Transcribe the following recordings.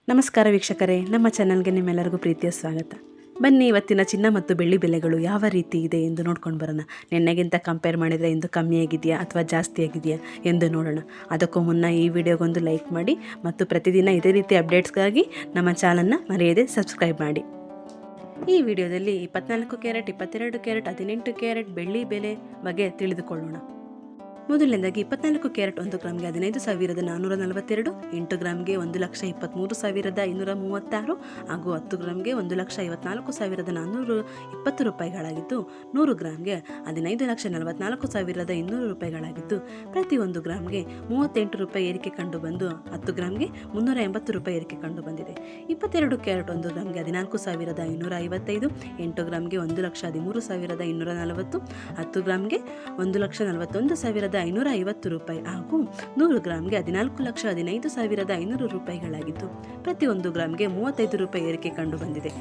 ನಮಸ್ಕಾರ ವೀಕ್ಷಕರೇ, ನಮ್ಮ ಚಾನಲ್ಗೆ ನಿಮ್ಮೆಲ್ಲರಿಗೂ ಪ್ರೀತಿಯ ಸ್ವಾಗತ. ಬನ್ನಿ, ಇವತ್ತಿನ ಚಿನ್ನ ಮತ್ತು ಬೆಳ್ಳಿ ಬೆಲೆಗಳು ಯಾವ ರೀತಿ ಇದೆ ಎಂದು ನೋಡ್ಕೊಂಡು ಬರೋಣ. ನಿನ್ನೆಗಿಂತ ಕಂಪೇರ್ ಮಾಡಿದರೆ ಇಂದು ಕಮ್ಮಿ ಆಗಿದೆಯಾ ಅಥವಾ ಜಾಸ್ತಿ ಆಗಿದೆಯಾ ಎಂದು ನೋಡೋಣ. ಅದಕ್ಕೂ ಮುನ್ನ ಈ ವಿಡಿಯೋಗೊಂದು ಲೈಕ್ ಮಾಡಿ ಮತ್ತು ಪ್ರತಿದಿನ ಇದೇ ರೀತಿ ಅಪ್ಡೇಟ್ಸ್ಗಾಗಿ ನಮ್ಮ ಚಾನಲ್ನ ಮರೆಯದೆ ಸಬ್ಸ್ಕ್ರೈಬ್ ಮಾಡಿ. ಈ ವಿಡಿಯೋದಲ್ಲಿ 24 ಕ್ಯಾರೆಟ್, 22 ಕ್ಯಾರೆಟ್, 18 ಕ್ಯಾರೆಟ್ ಬೆಳ್ಳಿ ಬೆಲೆ ಬಗ್ಗೆ ತಿಳಿದುಕೊಳ್ಳೋಣ. ಮೊದಲನೇದಾಗಿ 24 ಕ್ಯಾರೆಟ್ 1 ಗ್ರಾಮ್ಗೆ 15,442, 8 ಗ್ರಾಮ್ಗೆ 1,23,536 ಹಾಗೂ 10 ಗ್ರಾಮ್ಗೆ 1,54,420 ರೂಪಾಯಿಗಳಾಗಿದ್ದು, 100 ಗ್ರಾಮ್ಗೆ 15,44,200 ರೂಪಾಯಿಗಳಾಗಿದ್ದು, ಪ್ರತಿ 1 ಗ್ರಾಮ್ಗೆ 38 ರೂಪಾಯಿ ಏರಿಕೆ ಕಂಡು ಬಂದು 10 ಗ್ರಾಮ್ಗೆ 380 ರೂಪಾಯಿ ಏರಿಕೆ ಕಂಡು ಬಂದಿದೆ. 22 ಕ್ಯಾರೆಟ್ 1 ಗ್ರಾಮ್ಗೆ 14,555, 8 ಗ್ರಾಮ್ಗೆ 1,13,240, 10 ಗ್ರಾಮ್ಗೆ 1,41,550 ರೂಪಾಯಿ ಹಾಗೂ 100 ಗ್ರಾಮ್ಗೆ 14,15,500 ರೂಪಾಯಿಗಳಾಗಿದ್ದು, ಪ್ರತಿ 1 ಗ್ರಾಮ್ಗೆ 35 ರೂಪಾಯಿ ಏರಿಕೆ ಕಂಡು ಬಂದಿದೆ.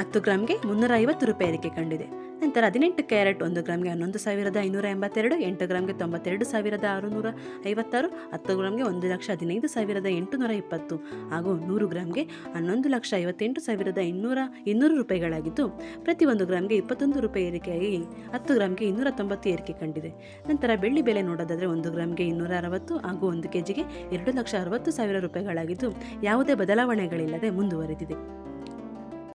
10 ಗ್ರಾಮ್ಗೆ 350 ರೂಪಾಯಿ ಏರಿಕೆ ಕಂಡಿದೆ. ನಂತರ 18 ಕ್ಯಾರೆಟ್ 1 ಗ್ರಾಮ್ಗೆ 11,582, 8 ಗ್ರಾಮ್ಗೆ 92,656, 10 ಗ್ರಾಮ್ಗೆ 1,15,820 ಹಾಗೂ 100 ಗ್ರಾಮ್ಗೆ 11,58,200 ರೂಪಾಯಿಗಳಾಗಿದ್ದು, ಪ್ರತಿ 1 ಗ್ರಾಮ್ಗೆ 21 ರೂಪಾಯಿ ಏರಿಕೆಯಾಗಿ 10 ಗ್ರಾಮ್ಗೆ 290 ಏರಿಕೆ ಕಂಡಿದೆ. ನಂತರ ಬೆಳ್ಳಿ ಬೆಲೆ ನೋಡೋದಾದರೆ 1 ಗ್ರಾಮ್ಗೆ 260 ಹಾಗೂ 1 ಕೆಜಿಗೆ 2,60,000 ರೂಪಾಯಿಗಳಾಗಿದ್ದು, ಯಾವುದೇ ಬದಲಾವಣೆಗಳಿಲ್ಲದೆ ಮುಂದುವರೆದಿದೆ.